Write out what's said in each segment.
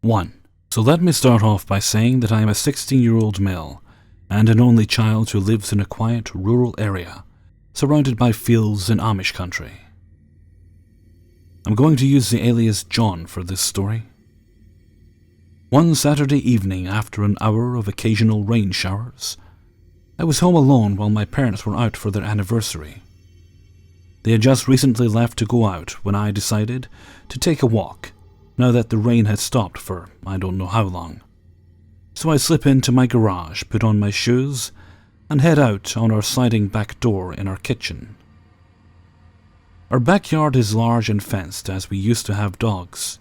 1. So let me start off by saying that I am a 16-year-old male and an only child who lives in a quiet rural area, surrounded by fields in Amish country. I'm going to use the alias John for this story. One Saturday evening, after an hour of occasional rain showers, I was home alone while my parents were out for their anniversary. They had just recently left to go out when I decided to take a walk, now that the rain had stopped for I don't know how long. So I slip into my garage, put on my shoes, and head out on our sliding back door in our kitchen. Our backyard is large and fenced, as we used to have dogs.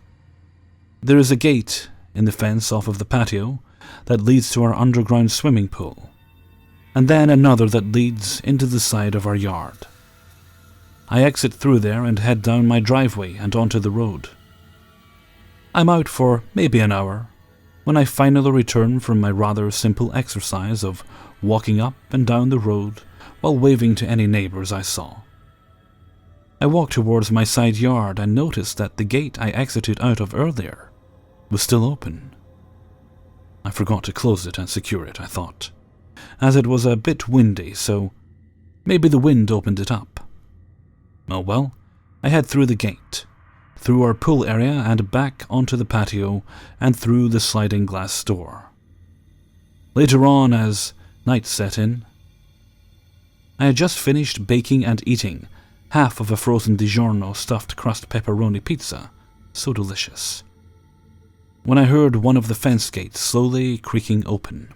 There is a gate in the fence off of the patio that leads to our underground swimming pool, and then another that leads into the side of our yard. I exit through there and head down my driveway and onto the road. I'm out for maybe an hour when I finally return from my rather simple exercise of walking up and down the road while waving to any neighbors I saw. I walked towards my side yard and noticed that the gate I exited out of earlier was still open. I forgot to close it and secure it, I thought, as it was a bit windy, so maybe the wind opened it up. Oh well, I head through the gate, through our pool area and back onto the patio and through the sliding glass door. Later on, as night set in, I had just finished baking and eating half of a frozen DiGiorno stuffed crust pepperoni pizza, so delicious, when I heard one of the fence gates slowly creaking open.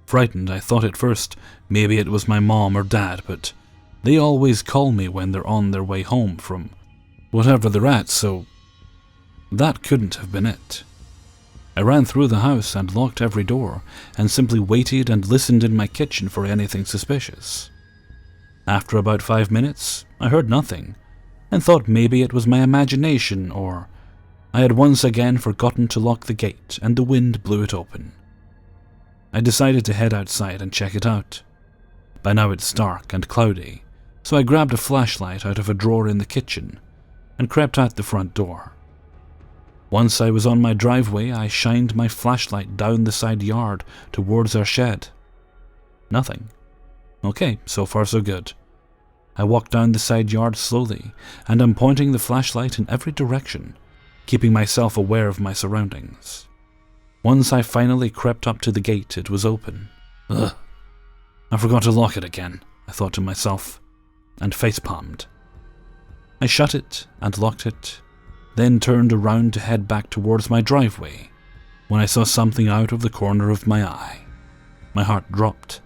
Frightened, I thought at first maybe it was my mom or dad, but they always call me when they're on their way home from whatever they're at, so that couldn't have been it. I ran through the house and locked every door and simply waited and listened in my kitchen for anything suspicious. After about 5 minutes, I heard nothing and thought maybe it was my imagination, or I had once again forgotten to lock the gate and the wind blew it open. I decided to head outside and check it out. By now it's dark and cloudy, so I grabbed a flashlight out of a drawer in the kitchen and crept out the front door. Once I was on my driveway, I shined my flashlight down the side yard towards our shed. Nothing. Okay, so far so good. I walked down the side yard slowly, and I'm pointing the flashlight in every direction, keeping myself aware of my surroundings. Once I finally crept up to the gate, it was open. Ugh. I forgot to lock it again, I thought to myself, and facepalmed. I shut it and locked it, then turned around to head back towards my driveway when I saw something out of the corner of my eye. My heart dropped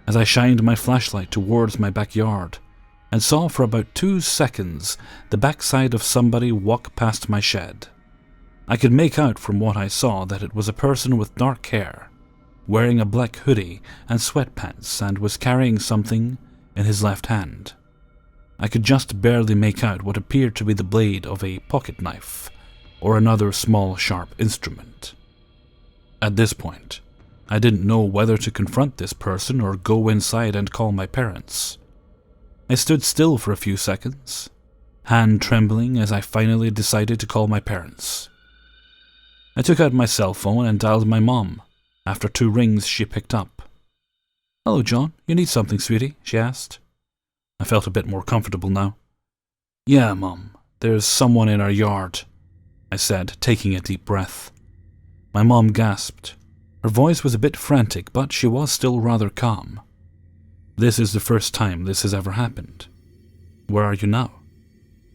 as I shined my flashlight towards my backyard and saw for about 2 seconds the backside of somebody walk past my shed. I could make out from what I saw that it was a person with dark hair, wearing a black hoodie and sweatpants, and was carrying something in his left hand. I could just barely make out what appeared to be the blade of a pocket knife or another small sharp instrument. At this point, I didn't know whether to confront this person or go inside and call my parents. I stood still for a few seconds, hand trembling as I finally decided to call my parents. I took out my cell phone and dialed my mom. After 2 rings, she picked up. "Hello, John. You need something, sweetie?" she asked. I felt a bit more comfortable now. "Yeah, Mom. There's someone in our yard," I said, taking a deep breath. My mom gasped. Her voice was a bit frantic, but she was still rather calm. "This is the first time this has ever happened. Where are you now?"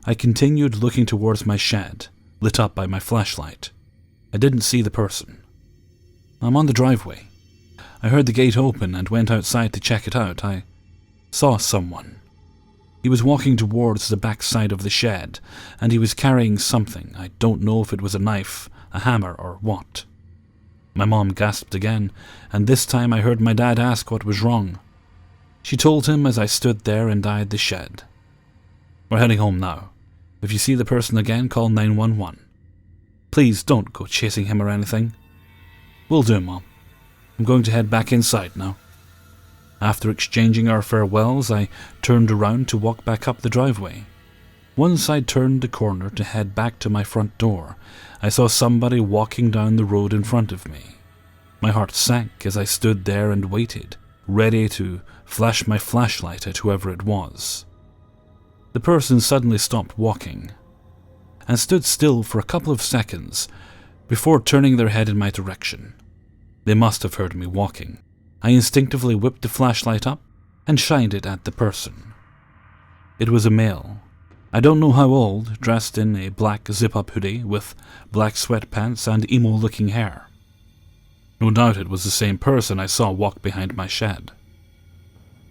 I continued looking towards my shed, lit up by my flashlight. I didn't see the person. "I'm on the driveway. I heard the gate open and went outside to check it out. I saw someone. He was walking towards the back side of the shed, and he was carrying something. I don't know if it was a knife, a hammer, or what." My mom gasped again, and this time I heard my dad ask what was wrong. She told him as I stood there and eyed the shed. "We're heading home now. If you see the person again, call 911. Please don't go chasing him or anything." "Will do, Mom. I'm going to head back inside now." After exchanging our farewells, I turned around to walk back up the driveway. Once I turned the corner to head back to my front door, I saw somebody walking down the road in front of me. My heart sank as I stood there and waited, ready to flash my flashlight at whoever it was. The person suddenly stopped walking and stood still for a couple of seconds before turning their head in my direction. They must have heard me walking. I instinctively whipped the flashlight up and shined it at the person. It was a male. I don't know how old, dressed in a black zip-up hoodie with black sweatpants and emo-looking hair. No doubt it was the same person I saw walk behind my shed.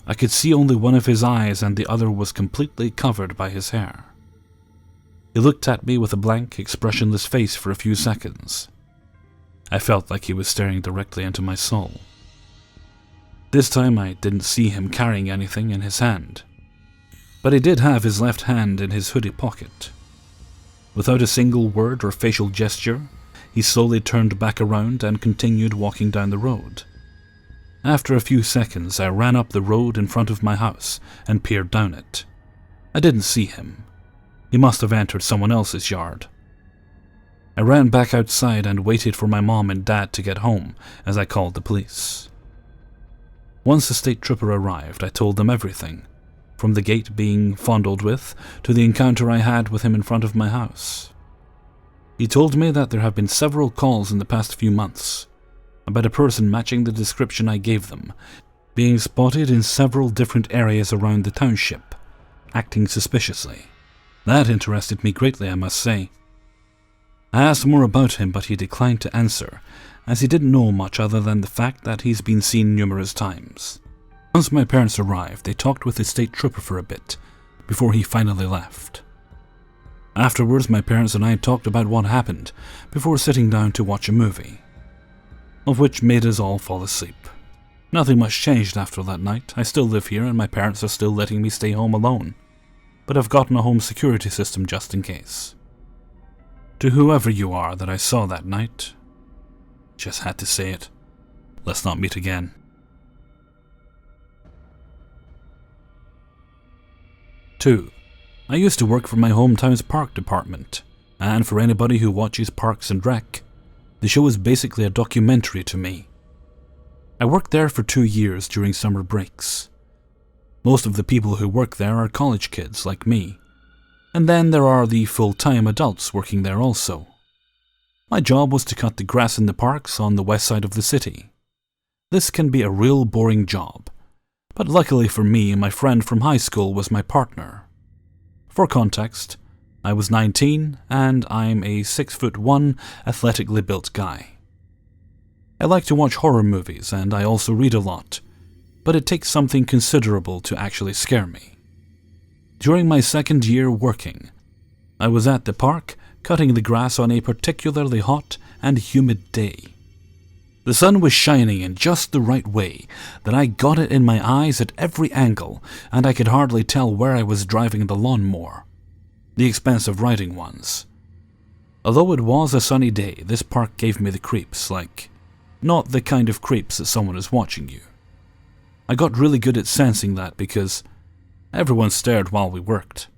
I could see only one of his eyes and the other was completely covered by his hair. He looked at me with a blank, expressionless face for a few seconds. I felt like he was staring directly into my soul. This time I didn't see him carrying anything in his hand, but he did have his left hand in his hoodie pocket. Without a single word or facial gesture, he slowly turned back around and continued walking down the road. After a few seconds, I ran up the road in front of my house and peered down it. I didn't see him. He must have entered someone else's yard. I ran back outside and waited for my mom and dad to get home as I called the police. Once the state trooper arrived, I told them everything, from the gate being fondled with to the encounter I had with him in front of my house. He told me that there have been several calls in the past few months about a person matching the description I gave them, being spotted in several different areas around the township, acting suspiciously. That interested me greatly, I must say. I asked more about him, but he declined to answer, as he didn't know much other than the fact that he's been seen numerous times. Once my parents arrived, they talked with the state trooper for a bit, before he finally left. Afterwards, my parents and I talked about what happened, before sitting down to watch a movie, of which made us all fall asleep. Nothing much changed after that night. I still live here and my parents are still letting me stay home alone, but I've gotten a home security system just in case. To whoever you are that I saw that night, just had to say it. Let's not meet again. Two, I used to work for my hometown's park department, and for anybody who watches Parks and Rec, the show is basically a documentary to me. I worked there for 2 years during summer breaks. Most of the people who work there are college kids like me, and then there are the full-time adults working there also. My job was to cut the grass in the parks on the west side of the city. This can be a real boring job, but luckily for me, my friend from high school was my partner. For context, I was 19 and I'm a 6'1" athletically built guy. I like to watch horror movies and I also read a lot, but it takes something considerable to actually scare me. During my second year working, I was at the park cutting the grass on a particularly hot and humid day. The sun was shining in just the right way that I got it in my eyes at every angle and I could hardly tell where I was driving the lawnmower, the expensive riding ones. Although it was a sunny day, this park gave me the creeps, like, not the kind of creeps that someone is watching you. I got really good at sensing that because everyone stared while we worked.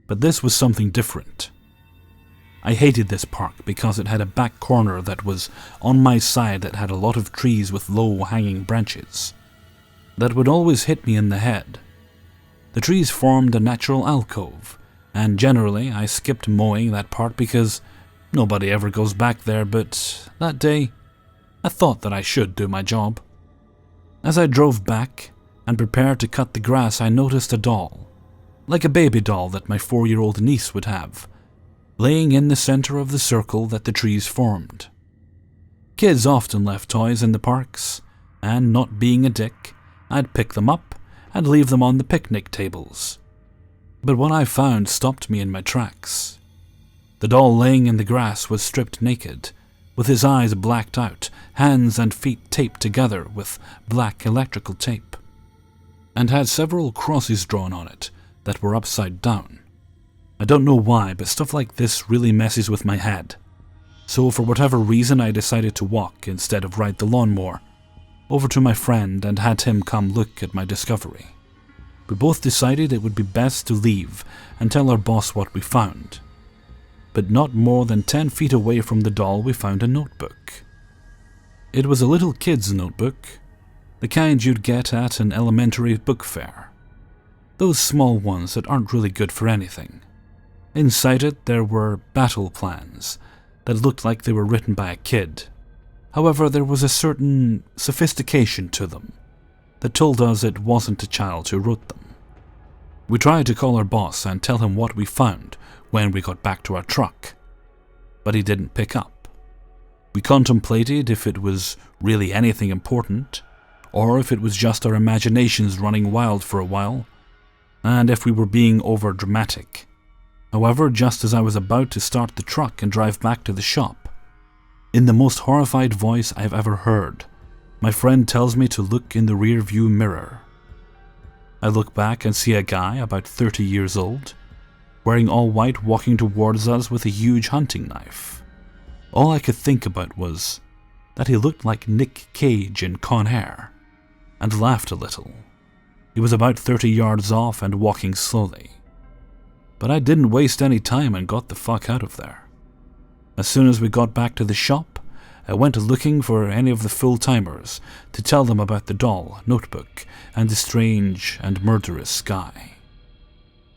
But this was something different. I hated this park because it had a back corner that was on my side that had a lot of trees with low hanging branches that would always hit me in the head. The trees formed a natural alcove, and generally I skipped mowing that part because nobody ever goes back there, but that day I thought that I should do my job. As I drove back and prepared to cut the grass, I noticed a doll, like a baby doll that my 4-year-old niece would have, laying in the center of the circle that the trees formed. Kids often left toys in the parks, and not being a dick, I'd pick them up and leave them on the picnic tables. But what I found stopped me in my tracks. The doll laying in the grass was stripped naked, with his eyes blacked out, hands and feet taped together with black electrical tape, and had several crosses drawn on it that were upside down. I don't know why, but stuff like this really messes with my head. So for whatever reason I decided to walk instead of ride the lawnmower over to my friend and had him come look at my discovery. we both decided it would be best to leave and tell our boss what we found. But not more than 10 feet away from the doll we found a notebook. It was a little kid's notebook, the kind you'd get at an elementary book fair. Those small ones that aren't really good for anything. Inside it there were battle plans that looked like they were written by a kid. However, there was a certain sophistication to them that told us it wasn't a child who wrote them. We tried to call our boss and tell him what we found when we got back to our truck, but he didn't pick up. We contemplated if it was really anything important, or if it was just our imaginations running wild for a while, and if we were being over-dramatic. However, just as I was about to start the truck and drive back to the shop, in the most horrified voice I've ever heard, my friend tells me to look in the rear view mirror. I look back and see a guy about 30 years old, wearing all white, walking towards us with a huge hunting knife. All I could think about was that he looked like Nick Cage in Con Air, and laughed a little. He was about 30 yards off and walking slowly. But I didn't waste any time and got the fuck out of there. As soon as we got back to the shop, I went looking for any of the full-timers to tell them about the doll, notebook, and the strange and murderous guy.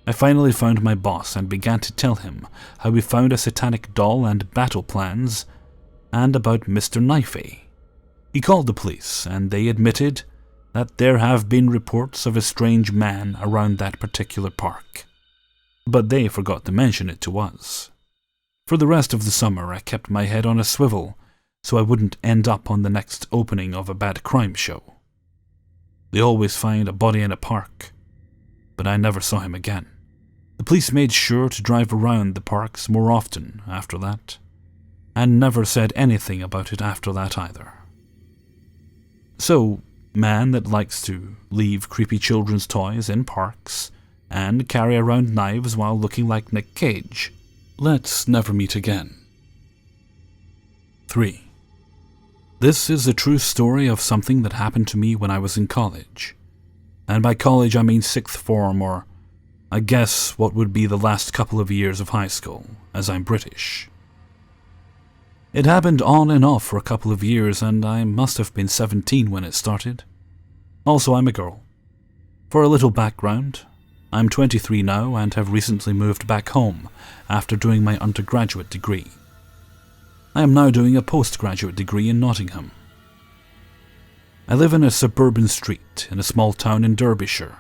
I finally found my boss and began to tell him how we found a satanic doll and battle plans, and about Mr. Knifey. He called the police, and they admitted that there have been reports of a strange man around that particular park. But they forgot to mention it to us. For the rest of the summer, I kept my head on a swivel so I wouldn't end up on the next opening of a bad crime show. They always find a body in a park, but I never saw him again. The police made sure to drive around the parks more often after that, and never said anything about it after that either. So, man that likes to leave creepy children's toys in parks and carry around knives while looking like Nick Cage, let's never meet again. 3. This is a true story of something that happened to me when I was in college. And by college I mean 6th form, or I guess what would be the last couple of years of high school, as I'm British. It happened on and off for a couple of years, and I must have been 17 when it started. Also, I'm a girl. For a little background, I'm 23 now and have recently moved back home after doing my undergraduate degree. I am now doing a postgraduate degree in Nottingham. I live in a suburban street in a small town in Derbyshire.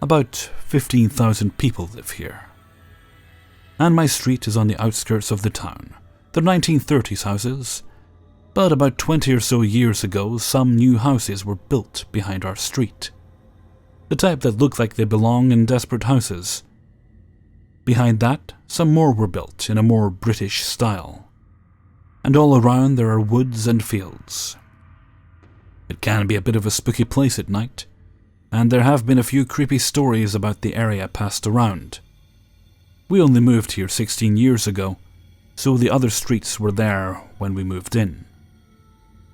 About 15,000 people live here. And my street is on the outskirts of the town. They're 1930s houses, but about 20 or so years ago some new houses were built behind our street. The type that look like they belong in desperate houses. Behind that, some more were built in a more British style. And all around there are woods and fields. It can be a bit of a spooky place at night, and there have been a few creepy stories about the area passed around. We only moved here 16 years ago, so the other streets were there when we moved in.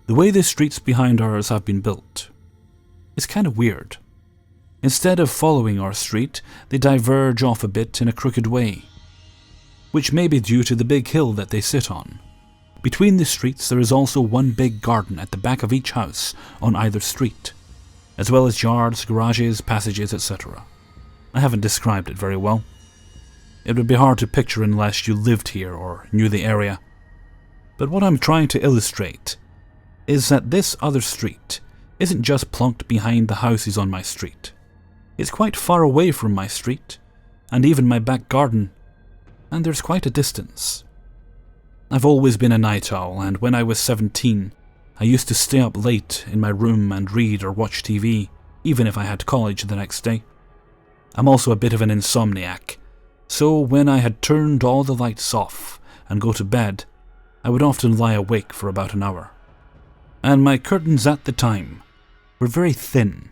The way the streets behind ours have been built is kind of weird. Instead of following our street, they diverge off a bit in a crooked way, which may be due to the big hill that they sit on. Between the streets there is also one big garden at the back of each house on either street, as well as yards, garages, passages, etc. I haven't described it very well. It would be hard to picture unless you lived here or knew the area. But what I'm trying to illustrate is that this other street isn't just plonked behind the houses on my street. It's quite far away from my street, and even my back garden, and there's quite a distance. I've always been a night owl, and when I was 17, I used to stay up late in my room and read or watch TV, even if I had college the next day. I'm also a bit of an insomniac, so when I had turned all the lights off and go to bed, I would often lie awake for about an hour. And my curtains at the time were very thin,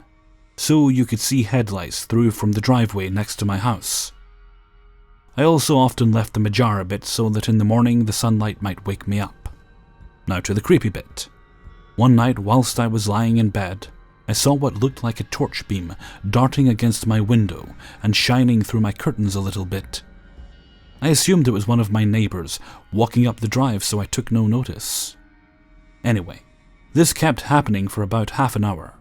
so you could see headlights through from the driveway next to my house. I also often left them ajar a bit so that in the morning the sunlight might wake me up. Now to the creepy bit. One night whilst I was lying in bed, I saw what looked like a torch beam darting against my window and shining through my curtains a little bit. I assumed it was one of my neighbors walking up the drive, so I took no notice. Anyway, this kept happening for about half an hour,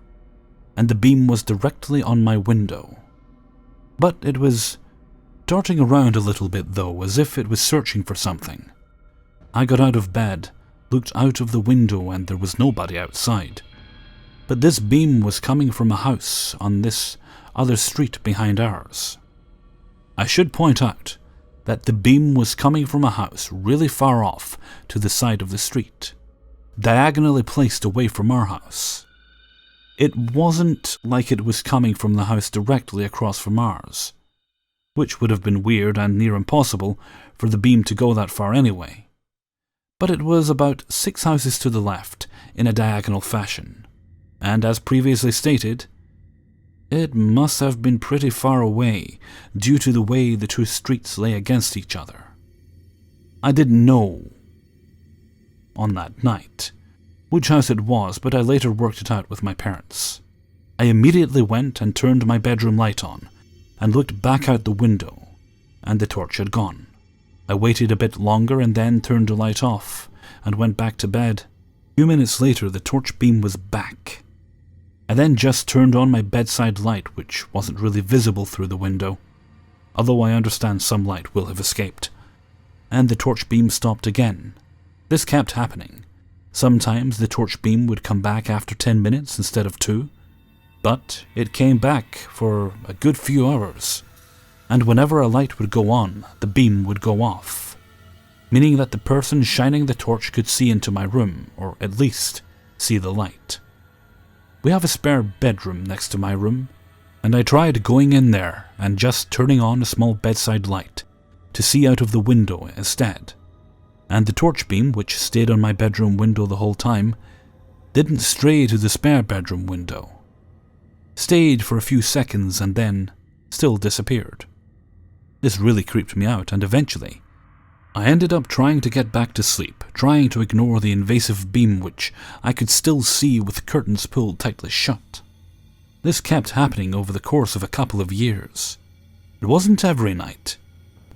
and the beam was directly on my window. But it was darting around a little bit though, as if it was searching for something. I got out of bed, looked out of the window, and there was nobody outside. But this beam was coming from a house on this other street behind ours. I should point out that the beam was coming from a house really far off to the side of the street, diagonally placed away from our house. It wasn't like it was coming from the house directly across from ours, which would have been weird and near impossible for the beam to go that far anyway. But it was about 6 houses to the left in a diagonal fashion, and as previously stated, it must have been pretty far away due to the way the two streets lay against each other. I didn't know on that night which house it was, but I later worked it out with my parents. I immediately went and turned my bedroom light on and looked back out the window, and the torch had gone. I waited a bit longer and then turned the light off and went back to bed. A few minutes later, the torch beam was back. I then just turned on my bedside light, which wasn't really visible through the window, although I understand some light will have escaped, and the torch beam stopped again. This kept happening. Sometimes the torch beam would come back after 10 minutes instead of 2, but it came back for a good few hours, and whenever a light would go on, the beam would go off, meaning that the person shining the torch could see into my room, or at least see the light. We have a spare bedroom next to my room, and I tried going in there and just turning on a small bedside light to see out of the window instead, and the torch beam, which stayed on my bedroom window the whole time, didn't stray to the spare bedroom window. Stayed for a few seconds and then still disappeared. This really creeped me out, and eventually I ended up trying to get back to sleep, trying to ignore the invasive beam which I could still see with curtains pulled tightly shut. This kept happening over the course of a couple of years. It wasn't every night,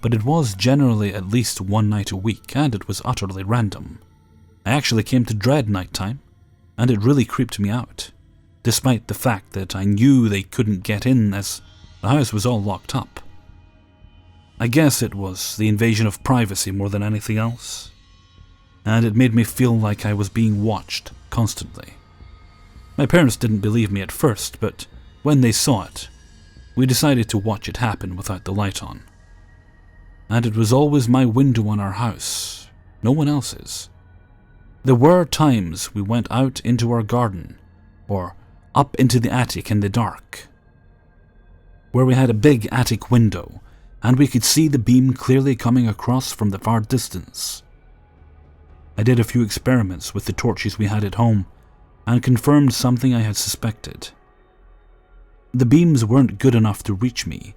but it was generally at least one night a week, and it was utterly random. I actually came to dread nighttime, and it really creeped me out, despite the fact that I knew they couldn't get in as the house was all locked up. I guess it was the invasion of privacy more than anything else, and it made me feel like I was being watched constantly. My parents didn't believe me at first, but when they saw it, we decided to watch it happen without the light on. And it was always my window on our house, no one else's. There were times we went out into our garden, or up into the attic in the dark, where we had a big attic window, and we could see the beam clearly coming across from the far distance. I did a few experiments with the torches we had at home, and confirmed something I had suspected. The beams weren't good enough to reach me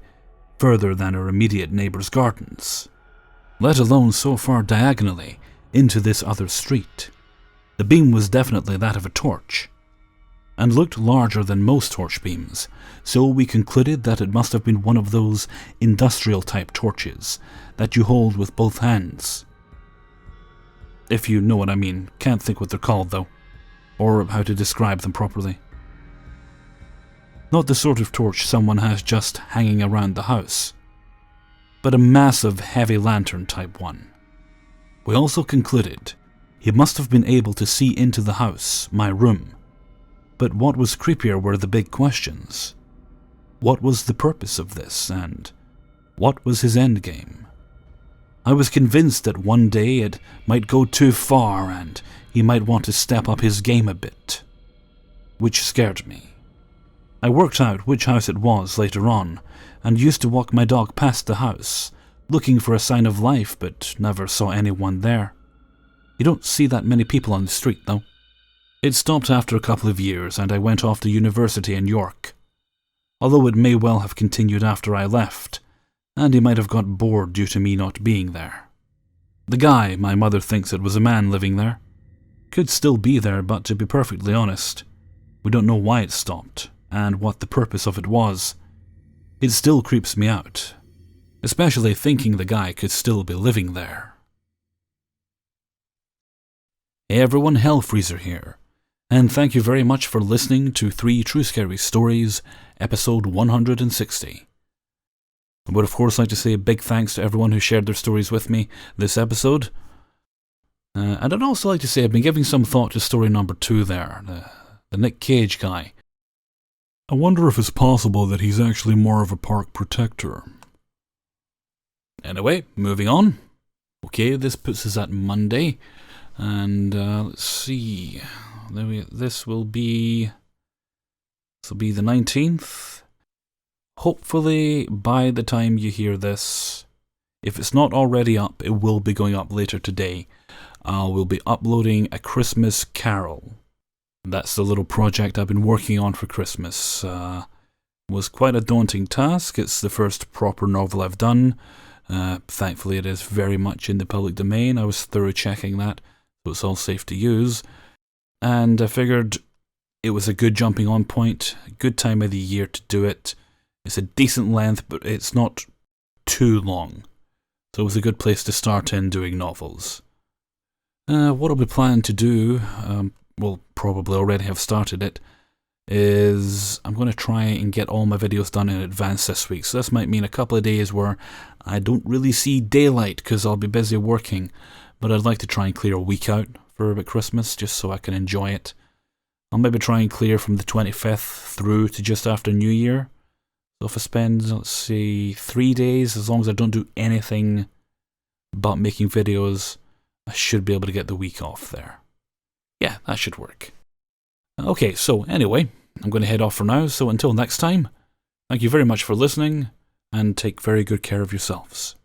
further than our immediate neighbors' gardens, let alone so far diagonally into this other street. The beam was definitely that of a torch, and looked larger than most torch beams, so we concluded that it must have been one of those industrial-type torches that you hold with both hands. If you know what I mean. Can't think what they're called, though, or how to describe them properly. Not the sort of torch someone has just hanging around the house, but a massive heavy lantern type one. We also concluded he must have been able to see into the house, my room. But what was creepier were the big questions. What was the purpose of this, and what was his endgame? I was convinced that one day it might go too far and he might want to step up his game a bit, which scared me. I worked out which house it was later on, and used to walk my dog past the house, looking for a sign of life, but never saw anyone there. You don't see that many people on the street, though. It stopped after a couple of years, and I went off to university in York, although it may well have continued after I left, and he might have got bored due to me not being there. The guy, my mother thinks it was a man living there, could still be there, but to be perfectly honest, We don't know why it stopped, and what the purpose of it was. It still creeps me out, especially thinking the guy could still be living there. Hey everyone, Hellfreezer here, and thank you very much for listening to 3 True Scary Stories, episode 160. I would of course like to say a big thanks to everyone who shared their stories with me this episode. And I'd also like to say I've been giving some thought to story number 2 there, the Nick Cage guy. I wonder if it's possible that he's actually more of a park protector. Anyway, moving on. Okay, this puts us at Monday, and let's see. This will be the 19th. Hopefully, by the time you hear this, if it's not already up, it will be going up later today. We'll be uploading A Christmas Carol. That's the little project I've been working on for Christmas. Was quite a daunting task. It's the first proper novel I've done. Thankfully, it is very much in the public domain. I was thorough checking that, so it's all safe to use. And I figured it was a good jumping on point, a good time of the year to do it. It's a decent length, but it's not too long. So it was a good place to start in doing novels. What I'll be planning to do, well, probably already have started it, is I'm going to try and get all my videos done in advance this week. So this might mean a couple of days where I don't really see daylight because I'll be busy working. But I'd like to try and clear a week out for about Christmas just so I can enjoy it. I'll maybe try and clear from the 25th through to just after New Year. So if I spend, let's say, 3 days, as long as I don't do anything but making videos, I should be able to get the week off there. Yeah, that should work. Okay, so anyway, I'm going to head off for now, so until next time, thank you very much for listening, and take very good care of yourselves.